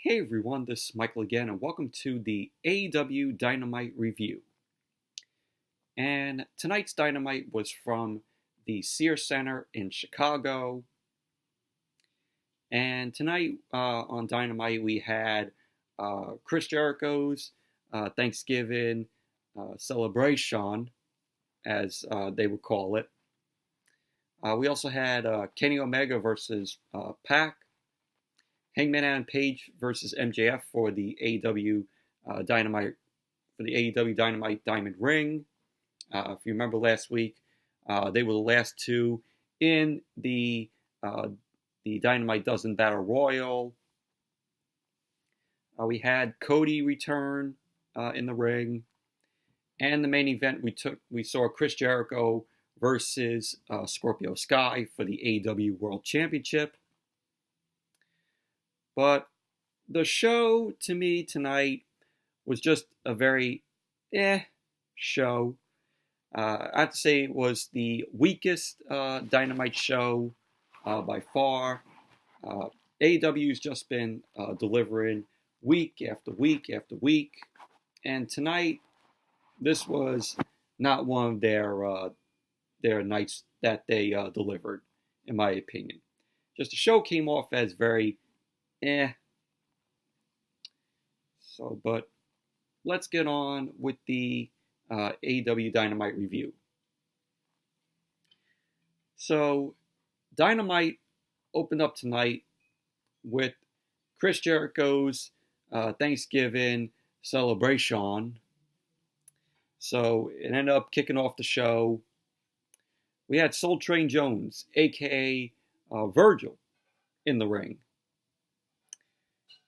Hey everyone, this is Michael again, and welcome to the AEW Dynamite review. And tonight's Dynamite was from the Sears Center in Chicago. And tonight on Dynamite we had Chris Jericho's Thanksgiving celebration, as they would call it. We also had Kenny Omega versus Pac. Hangman Adam Page versus MJF for the AEW Dynamite Diamond Ring. If you remember last week, they were the last two in the Dynamite Dozen Battle Royal. We had Cody return in the ring, and the main event we saw Chris Jericho versus Scorpio Sky for the AEW World Championship. But the show, to me, tonight was just a very show. I have to say it was the weakest Dynamite show by far. AEW's just been delivering week after week after week. And tonight, this was not one of their nights that they delivered, in my opinion. Just the show came off as very So, but let's get on with the AEW Dynamite review. So, Dynamite opened up tonight with Chris Jericho's Thanksgiving celebration. So, it ended up kicking off the show. We had Soul Train Jones, a.k.a. Virgil, in the ring.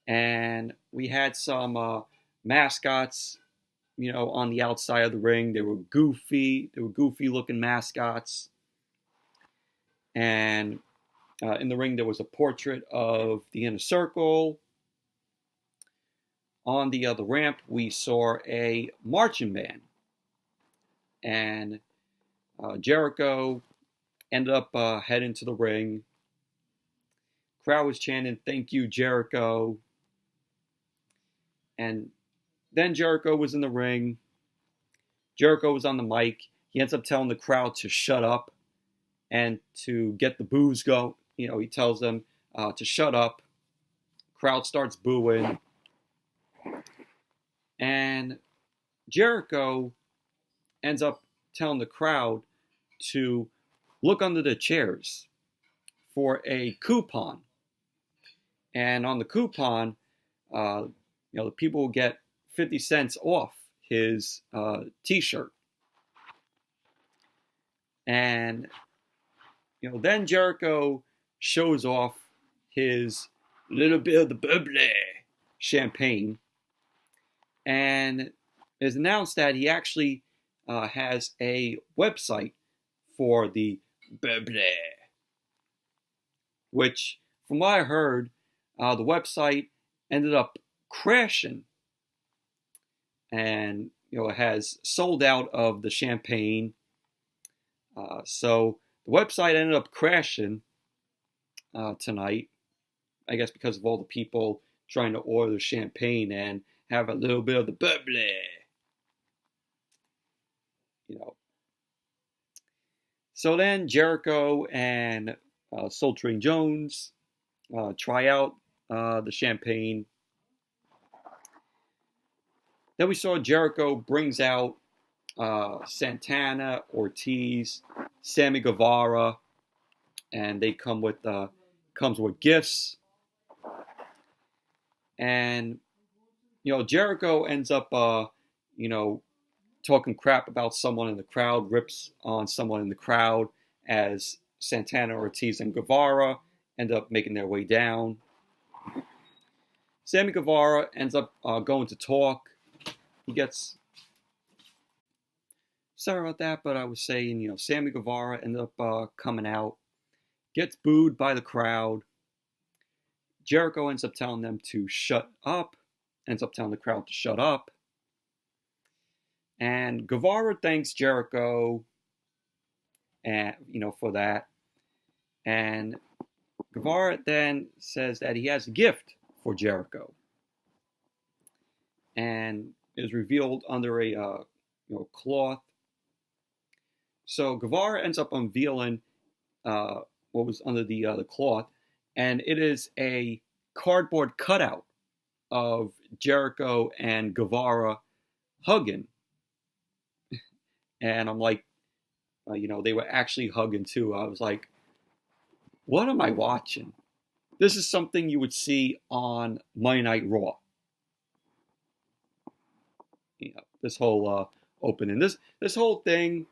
And we had some mascots, on the outside of the ring. They were goofy looking mascots. And in the ring, there was a portrait of the Inner Circle. On the other ramp, we saw a marching band. And Jericho ended up heading to the ring. Crowd was chanting, "Thank you, Jericho." And then Jericho was in the ring. Jericho was on the mic. He ends up telling the crowd to shut up and to get the boos go. He tells them to shut up. Crowd starts booing. And Jericho ends up telling the crowd to look under the chairs for a coupon. And on the coupon, the people will get 50 cents off his t-shirt. And, then Jericho shows off his little bit of the bubbly champagne. And it's announced that he actually has a website for the bubbly. Which, from what I heard, the website ended up crashing, and it has sold out of the champagne. So the website ended up crashing tonight, I guess because of all the people trying to order the champagne and have a little bit of the bubbly. So then Jericho and Soul Train Jones try out the champagne. Then we saw Jericho brings out Santana, Ortiz, Sammy Guevara, and they comes with gifts. And Jericho ends up talking crap about someone in the crowd, rips on someone in the crowd as Santana, Ortiz, and Guevara end up making their way down. Sammy Guevara ends up going to talk. He gets... Sorry about that, but I was saying, Sammy Guevara ended up coming out, gets booed by the crowd. Jericho ends up telling them to shut up, ends up telling the crowd to shut up. And Guevara thanks Jericho, and for that. And Guevara then says that he has a gift for Jericho. and is revealed under a cloth. So Guevara ends up unveiling what was under the cloth, and it is a cardboard cutout of Jericho and Guevara hugging. And I'm like, they were actually hugging too. I was like, what am I watching? This is something you would see on Monday Night Raw. This whole opening, this whole thing,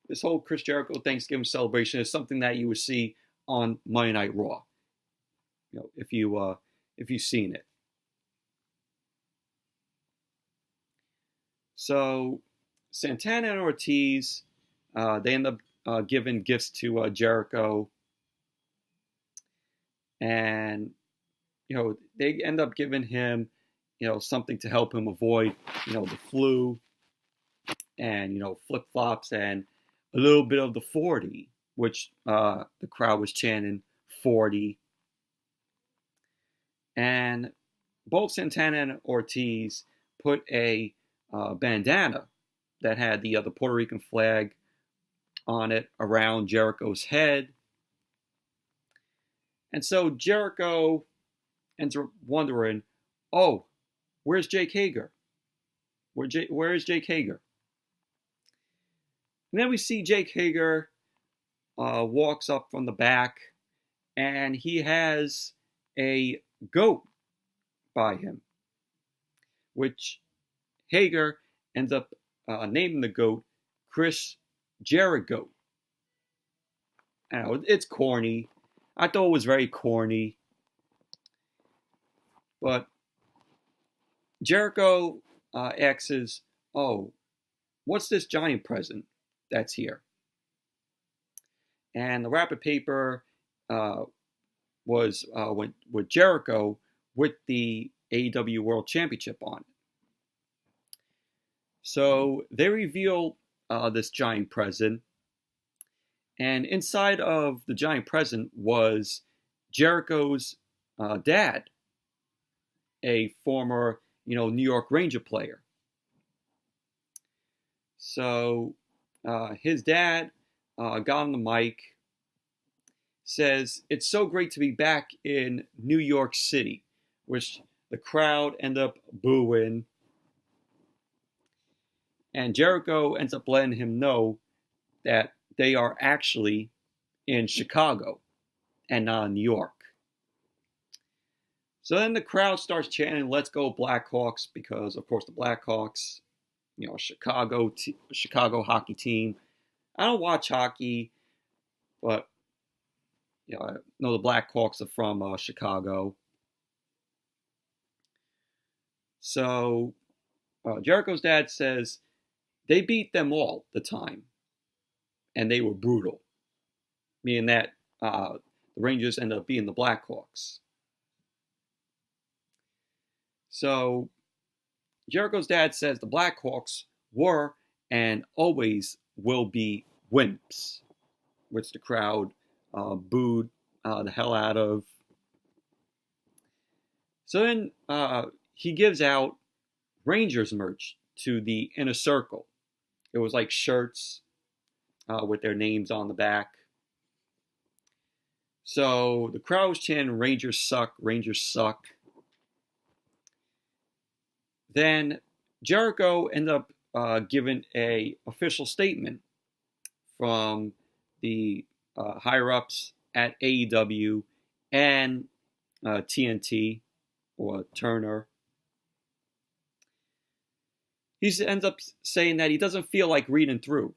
this whole Chris Jericho Thanksgiving celebration is something that you would see on Monday Night Raw. If you've seen it. So Santana and Ortiz, they end up giving gifts to Jericho, and they end up giving him something to help him avoid the flu, and flip-flops and a little bit of the 40, which the crowd was chanting 40. And both Santana and Ortiz put a bandana that had the Puerto Rican flag on it around Jericho's head. And so Jericho ends up wondering, oh, where's Jake Hager? Where is Jake Hager? And then we see Jake Hager walks up from the back, and he has a goat by him, which Hager ends up naming the goat Chris Jericho. I know, it's corny. I thought it was very corny. But Jericho asks, oh, what's this giant present that's here? And the wrapper paper was with Jericho with the AEW World Championship on it. So they reveal this giant present, and inside of the giant present was Jericho's dad, a former New York Ranger player. So his dad got on the mic, says, "It's so great to be back in New York City," which the crowd end up booing. And Jericho ends up letting him know that they are actually in Chicago and not in New York. So then the crowd starts chanting, "Let's go Blackhawks," because, of course, the Blackhawks, Chicago hockey team. I don't watch hockey, but I know the Blackhawks are from Chicago. So Jericho's dad says they beat them all the time, and they were brutal, meaning that the Rangers ended up being the Blackhawks. So Jericho's dad says the Blackhawks were and always will be wimps, which the crowd booed the hell out of. So then he gives out Rangers merch to the inner circle. It was like shirts with their names on the back. So the crowd was chanting, "Rangers suck, Rangers suck." Then Jericho ended up giving a official statement from the higher-ups at AEW and TNT, or Turner. He ends up saying that he doesn't feel like reading through.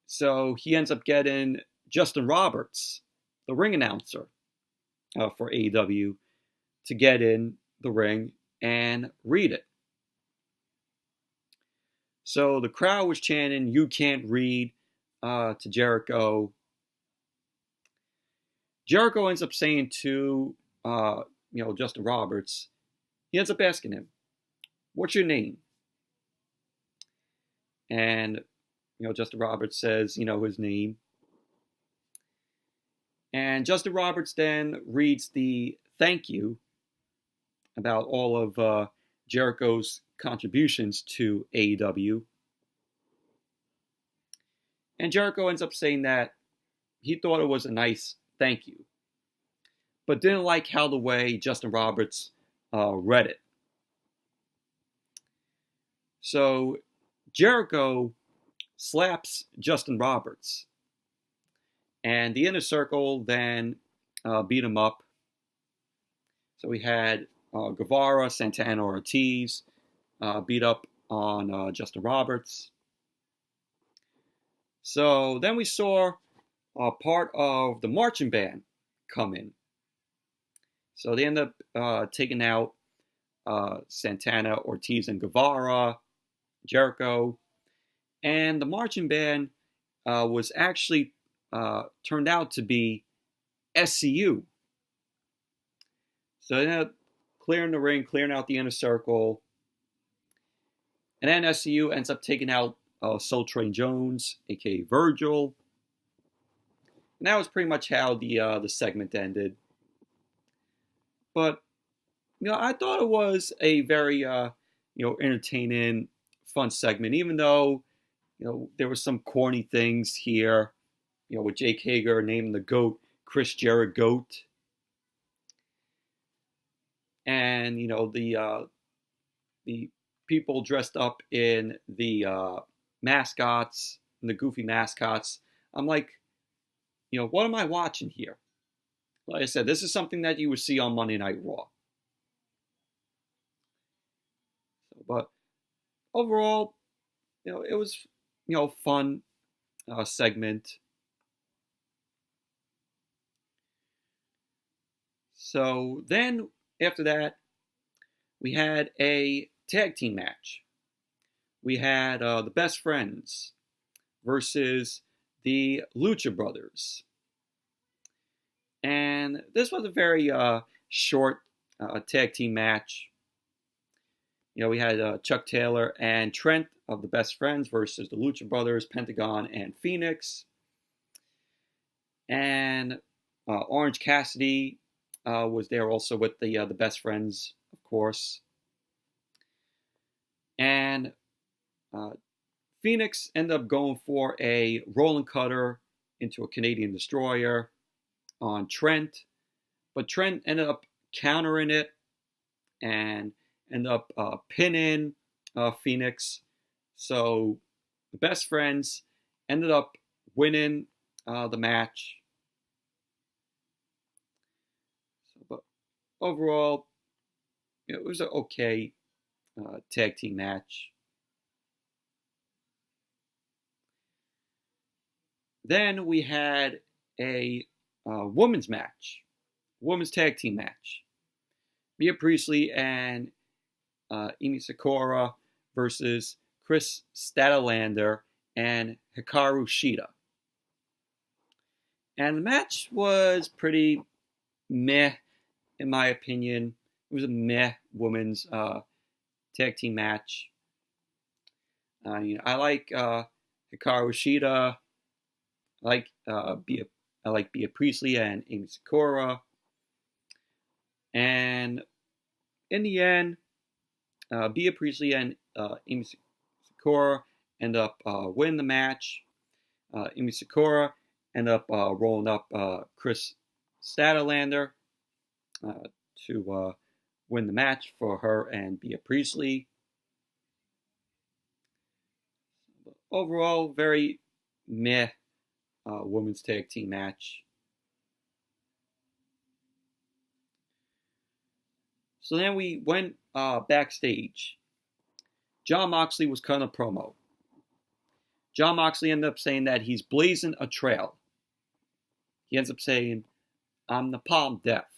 So he ends up getting Justin Roberts, the ring announcer for AEW, to get in the ring and read it. So the crowd was chanting, "You can't read," to Jericho. Jericho ends up saying to Justin Roberts, he ends up asking him, "What's your name?" And Justin Roberts says his name. And Justin Roberts then reads the thank you about all of Jericho's contributions to AEW. And Jericho ends up saying that he thought it was a nice thank you, but didn't like how the way Justin Roberts read it. So Jericho slaps Justin Roberts, and the Inner Circle then beat him up. So we had Guevara, Santana, Ortiz beat up on Justin Roberts. So then we saw part of the marching band come in. So they end up taking out Santana, Ortiz, and Guevara, Jericho. And the marching band was actually turned out to be SCU. So they ended up clearing the ring, clearing out the Inner Circle. And then SCU ends up taking out Soul Train Jones, a.k.a. Virgil. And that was pretty much how the segment ended. But, I thought it was a very, entertaining, fun segment, even though, there were some corny things here, with Jake Hager naming the GOAT Chris Jericho. And, the people dressed up in the mascots, and the goofy mascots. I'm like, what am I watching here? Like I said, this is something that you would see on Monday Night Raw. But overall, it was, fun segment. So then, after that, we had a tag team match. We had the Best Friends versus the Lucha Brothers. And this was a very short tag team match. We had Chuck Taylor and Trent of the Best Friends versus the Lucha Brothers, Pentagon and Phoenix. And Orange Cassidy was there also with the Best Friends, of course. And Phoenix ended up going for a rolling cutter into a Canadian Destroyer on Trent. But Trent ended up countering it and ended up pinning Phoenix. So the Best Friends ended up winning the match. But overall, it was an okay tag team match. Then we had a women's match, women's tag team match. Mia Priestley and Emi Sakura versus Kris Statlander and Hikaru Shida. And the match was pretty meh, in my opinion. It was a meh women's tag team match. I like Hikaru Shida. I like Bea Priestley and Emi Sakura. And in the end, Bea Priestley and Emi Sakura end up winning the match. Emi Sakura end up rolling up Kris Statlander to win the match for her and Bea Priestley. Overall, very meh women's tag team match. So then we went backstage. Jon Moxley was cutting a promo. Jon Moxley ended up saying that he's blazing a trail. He ends up saying, "I'm napalm death."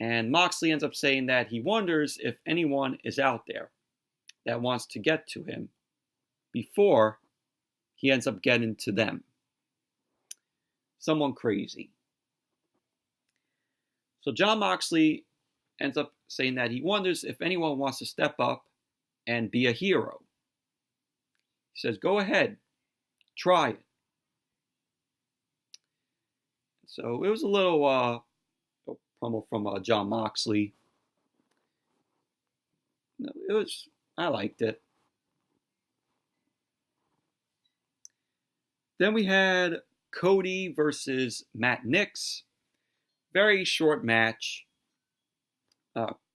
And Moxley ends up saying that he wonders if anyone is out there that wants to get to him before he ends up getting to them. Someone crazy. So Jon Moxley ends up saying that he wonders if anyone wants to step up and be a hero. He says, go ahead, try it. So it was a little promo from Jon Moxley. I liked it. Then we had Cody versus Matt Nix. Very short match.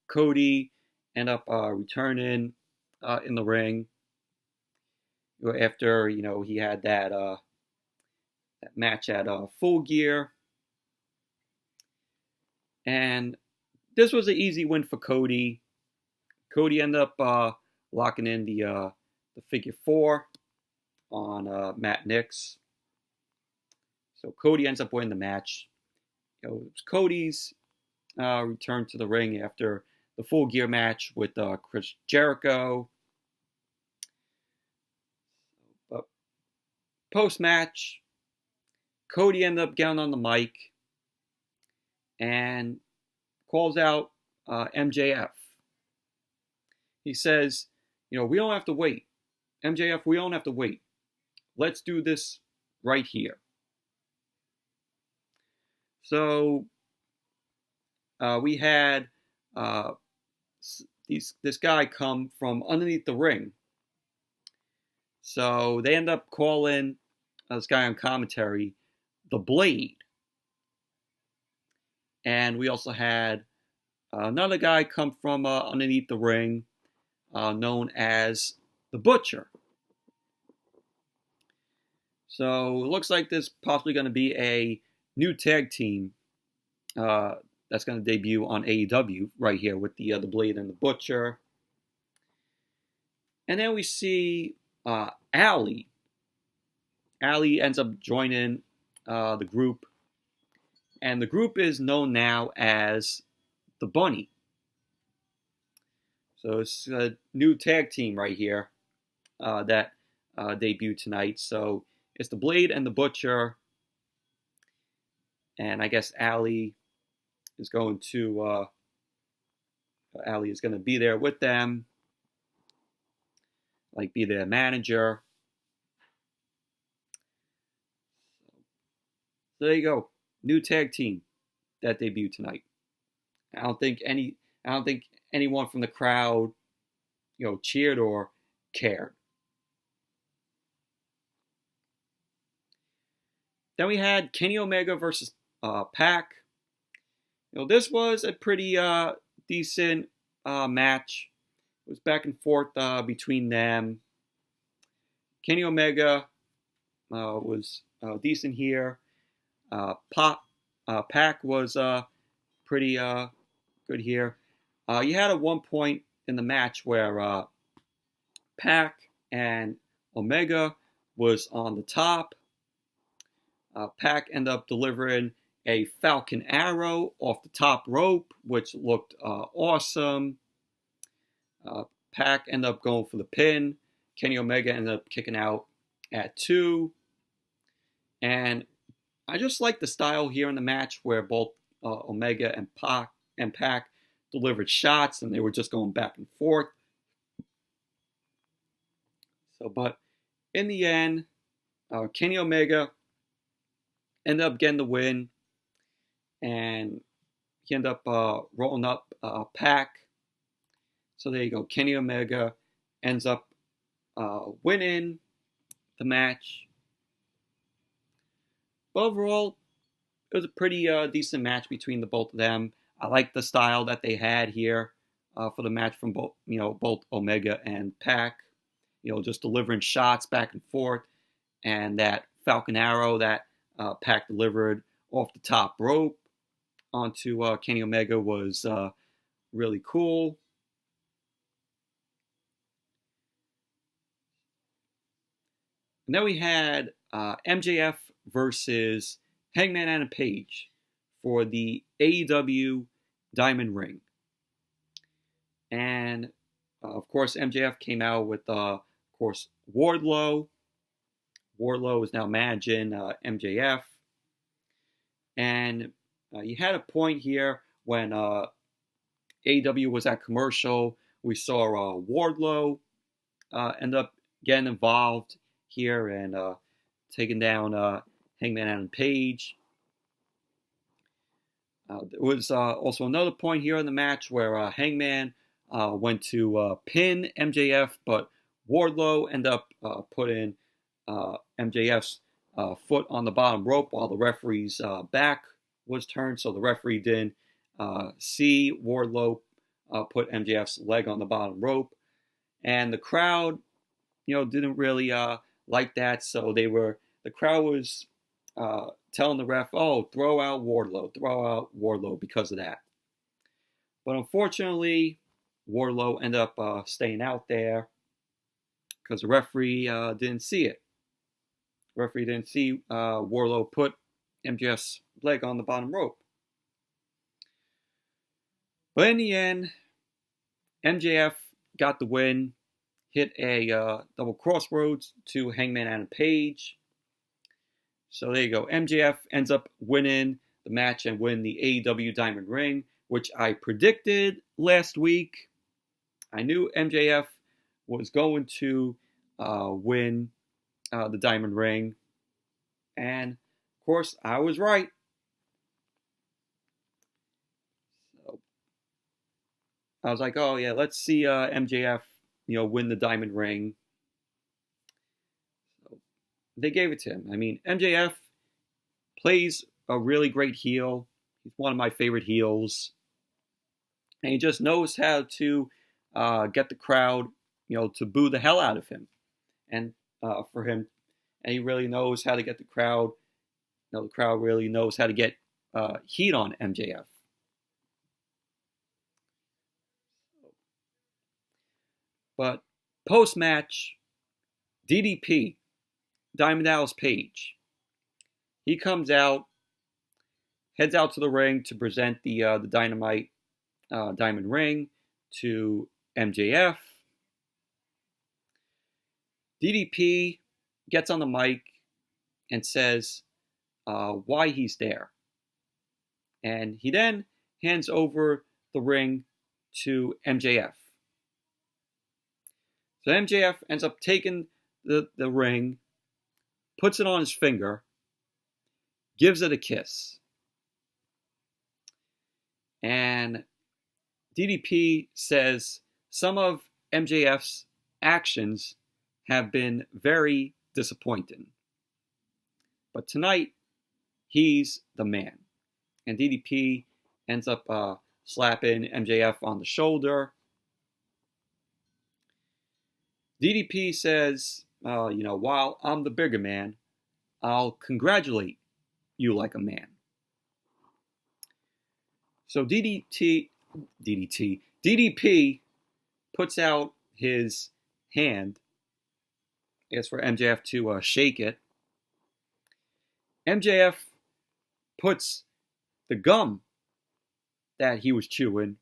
Cody ended up returning in the ring after he had that match at Full Gear, and this was an easy win for Cody. Cody ended up locking in the figure 4 on Matt Nix. So Cody ends up winning the match. It was Cody's return to the ring after the Full Gear match with Chris Jericho. But post-match, Cody ended up getting on the mic and calls out MJF. He says, we don't have to wait. MJF, we don't have to wait. Let's do this right here. So we had this guy come from underneath the ring. So they end up calling this guy on commentary the Blade. And we also had another guy come from underneath the ring, known as the Butcher. So it looks like there's possibly going to be a new tag team that's going to debut on AEW right here with the Blade and the Butcher. And then we see Allie. Allie ends up joining the group. And the group is known now as the Bunny. So it's a new tag team right here that debuted tonight. So it's the Blade and the Butcher. And I guess Allie is going to be there with them, like be their manager. So there you go, new tag team that debuted tonight. I don't think anyone from the crowd, cheered or cared. Then we had Kenny Omega versus Pac. This was a pretty decent match. It was back and forth between them. Kenny Omega was decent here. Pac was pretty good here. You had at one point in the match where Pac and Omega was on the top. Pac ended up delivering a Falcon Arrow off the top rope, which looked awesome. Pac ended up going for the pin. Kenny Omega ended up kicking out at 2. And I just like the style here in the match where both Omega and Pac delivered shots and they were just going back and forth. So, but in the end, Kenny Omega ended up getting the win, and he ended up rolling up Pac. So there you go. Kenny Omega ends up winning the match. But overall, it was a pretty decent match between the both of them. I like the style that they had here for the match from both Omega and Pac. Just delivering shots back and forth, and that Falcon Arrow that Pac delivered off the top rope onto Kenny Omega was really cool. And then we had MJF versus Hangman Adam Page for the AEW Diamond Ring. And, of course, MJF came out with, of course, Wardlow. Wardlow is now managing MJF. And you had a point here when AEW was at commercial. We saw Wardlow end up getting involved here and taking down Hangman Adam Page. There was also another point here in the match where Hangman went to pin MJF, but Wardlow ended up putting MJF's foot on the bottom rope while the referee's back was turned, so the referee didn't see Wardlow put MJF's leg on the bottom rope, and the crowd, didn't really like that, so the crowd was telling the ref, "Oh, throw out Wardlow," because of that. But unfortunately, Wardlow ended up staying out there because the referee didn't see it. The referee didn't see Wardlow put MJF's leg on the bottom rope. But in the end, MJF got the win, hit a double crossroads to Hangman Adam Page. So there you go. MJF ends up winning the match and win the AEW Diamond Ring, which I predicted last week. I knew MJF was going to win the Diamond Ring. And, of course, I was right. So I was like, oh, yeah, let's see MJF, win the Diamond Ring. So they gave it to him. I mean, MJF plays a really great heel. He's one of my favorite heels. And he just knows how to get the crowd, to boo the hell out of him. And for him, and he really knows how to get the crowd. The crowd really knows how to get heat on MJF. But post-match, DDP, Diamond Dallas Page, he comes out, heads out to the ring to present the Dynamite Diamond Ring to MJF. DDP gets on the mic and says why he's there. And he then hands over the ring to MJF. So MJF ends up taking the ring, puts it on his finger, gives it a kiss. And DDP says some of MJF's actions have been very disappointing. But tonight, he's the man. And DDP ends up slapping MJF on the shoulder. DDP says, while I'm the bigger man, I'll congratulate you like a man. So DDP puts out his hand, asks for MJF to shake it. MJF puts the gum that he was chewing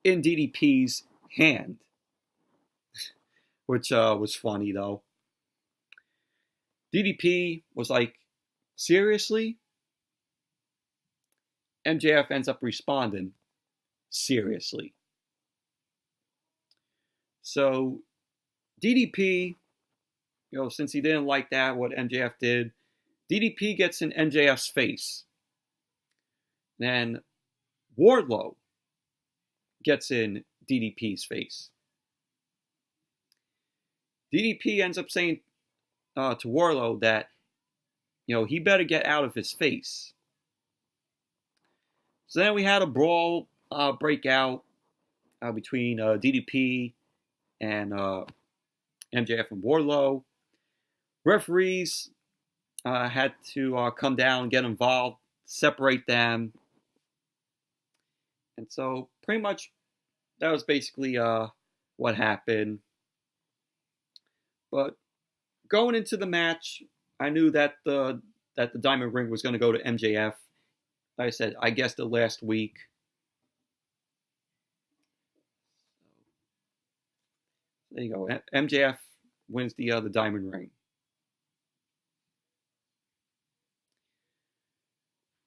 in DDP's hand, which was funny though. DDP was like, seriously? MJF ends up responding, seriously. So DDP, since he didn't like that, what MJF did, DDP gets in MJF's face. Then Wardlow gets in DDP's face. DDP ends up saying to Wardlow that, he better get out of his face. So then we had a brawl break out between DDP and MJF and Wardlow. Referees had to come down and get involved, separate them. And so pretty much that was basically what happened. But going into the match, I knew that the Diamond Ring was going to go to MJF. Like I said, I guessed it last week. There you go. MJF wins the Diamond Ring.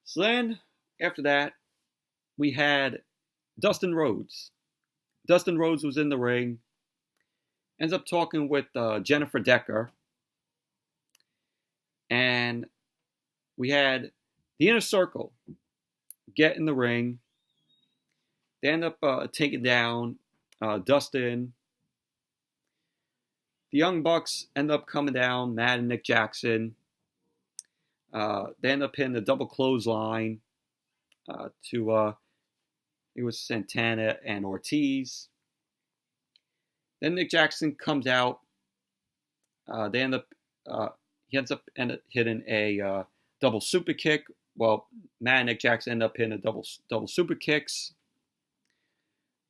So then, after that, we had Dustin Rhodes. Dustin Rhodes was in the ring. Ends up talking with Jennifer Decker. And we had the Inner Circle get in the ring. They end up taking down Dustin. The Young Bucks end up coming down, Matt and Nick Jackson. They end up hitting the double clothesline to it was Santana and Ortiz. Then Nick Jackson comes out. He ends up hitting a double super kick. Well, Matt and Nick Jackson end up hitting a double super kicks.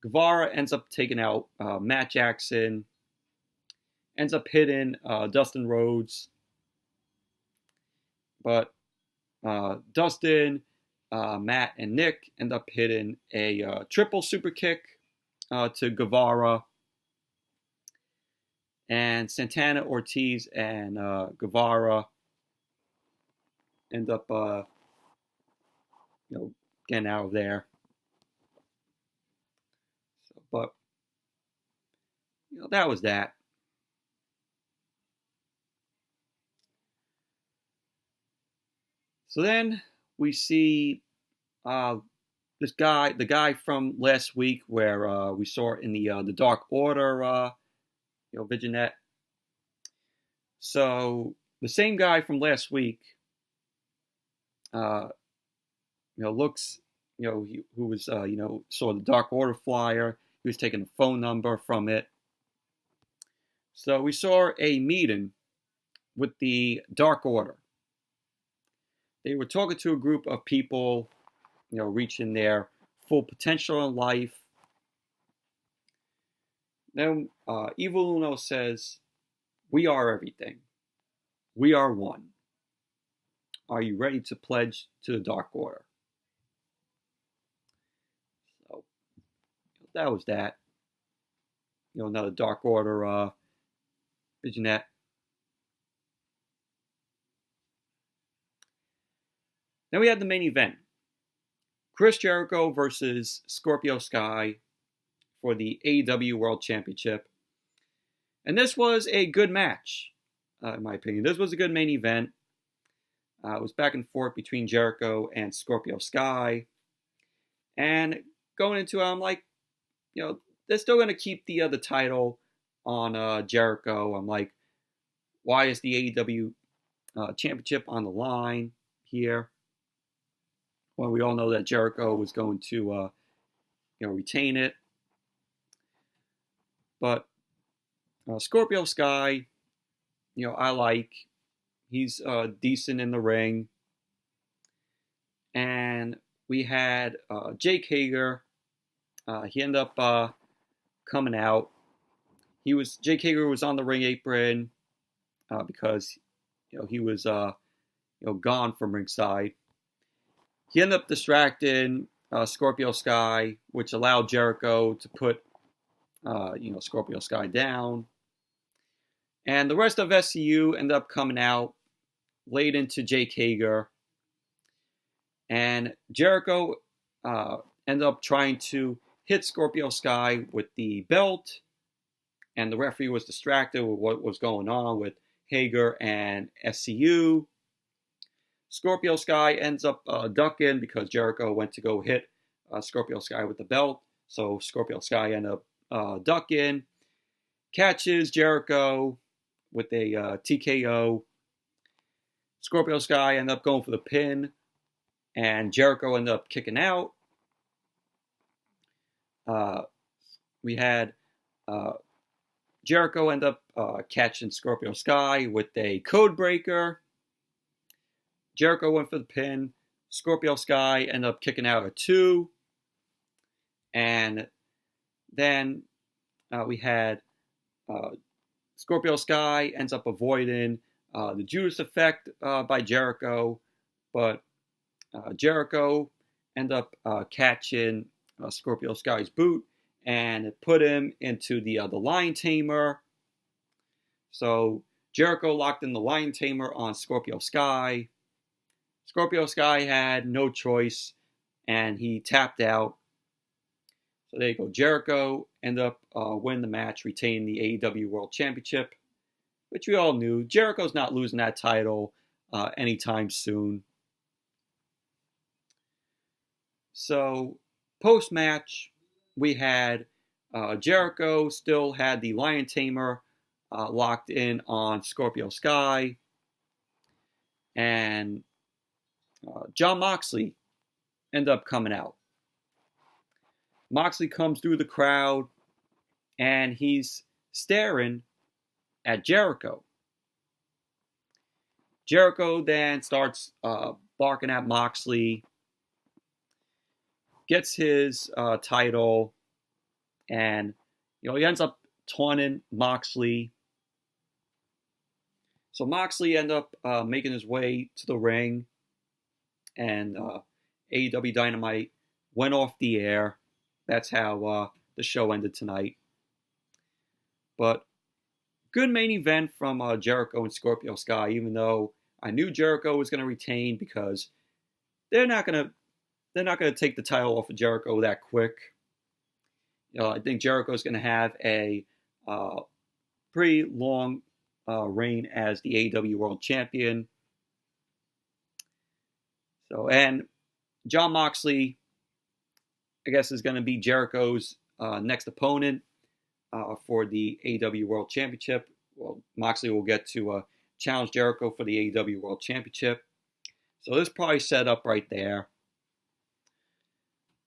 Guevara ends up taking out Matt Jackson. Ends up hitting Dustin Rhodes. But Dustin, Matt, and Nick end up hitting a triple super kick to Guevara. And Santana, Ortiz, and Guevara end up, getting out of there. So, but that was that. So then we see this guy, the guy from last week, where we saw in the Dark Order, vignette. So the same guy from last week, looks, who was, saw the Dark Order flyer. He was taking a phone number from it. So we saw a meeting with the Dark Order. They were talking to a group of people, reaching their full potential in life. Then Evil Uno says, "We are everything. We are one. Are you ready to pledge to the Dark Order?" So that was that. Another Dark Order vignette. Then we had the main event. Chris Jericho versus Scorpio Sky for the AEW World Championship. And this was a good match, in my opinion. This was a good main event. It was back and forth between Jericho and Scorpio Sky. And going into it, I'm like, they're still going to keep the title on Jericho. I'm like, why is the AEW Championship on the line here? Well, we all know that Jericho was going to, retain it. But Scorpio Sky, I like. He's decent in the ring. And we had Jake Hager. He ended up coming out. Jake Hager was on the ring apron because he was gone from ringside. He ended up distracting Scorpio Sky, which allowed Jericho to put Scorpio Sky down. And the rest of SCU ended up coming out, laid into Jake Hager. And Jericho ended up trying to hit Scorpio Sky with the belt. And the referee was distracted with what was going on with Hager and SCU. Scorpio Sky ends up ducking because Jericho went to go hit Scorpio Sky with the belt. So Scorpio Sky ended up ducking, catches Jericho with a TKO. Scorpio Sky ended up going for the pin, and Jericho ended up kicking out. We had Jericho end up catching Scorpio Sky with a code breaker. Jericho went for the pin. Scorpio Sky ended up kicking out a 2. And then we had Scorpio Sky ends up avoiding the Judas effect by Jericho. But Jericho ended up catching Scorpio Sky's boot and it put him into the Lion Tamer. So Jericho locked in the Lion Tamer on Scorpio Sky. Scorpio Sky had no choice, and he tapped out. So there you go. Jericho ended up winning the match, retaining the AEW World Championship, which we all knew. Jericho's not losing that title anytime soon. So post-match, we had Jericho still had the Lion Tamer locked in on Scorpio Sky. And Jon Moxley ended up coming out. Moxley comes through the crowd and he's staring at Jericho. Jericho then starts barking at Moxley, gets his title, and he ends up taunting Moxley. So Moxley ended up making his way to the ring, and AEW Dynamite went off the air. That's how the show ended tonight. But good main event from Jericho and Scorpio Sky, even though I knew Jericho was going to retain, because they're not going to take the title off of Jericho that quick. I think Jericho is going to have a pretty long reign as the AEW World Champion. So, and Jon Moxley, I guess, is going to be Jericho's next opponent for the AEW World Championship. Well, Moxley will get to challenge Jericho for the AEW World Championship. So this is probably set up right there.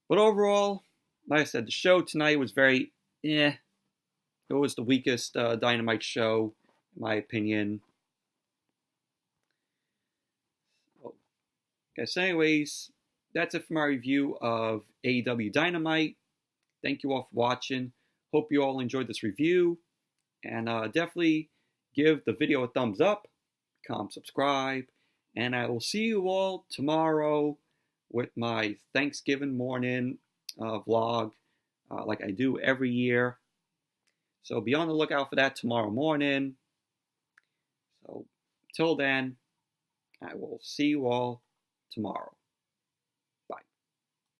But overall, like I said, the show tonight was very It was the weakest Dynamite show, in my opinion. Okay, so anyways, that's it for my review of AEW Dynamite. Thank you all for watching. Hope you all enjoyed this review. And definitely give the video a thumbs up, comment, subscribe. And I will see you all tomorrow with my Thanksgiving morning vlog, like I do every year. So be on the lookout for that tomorrow morning. So till then, I will see you all tomorrow.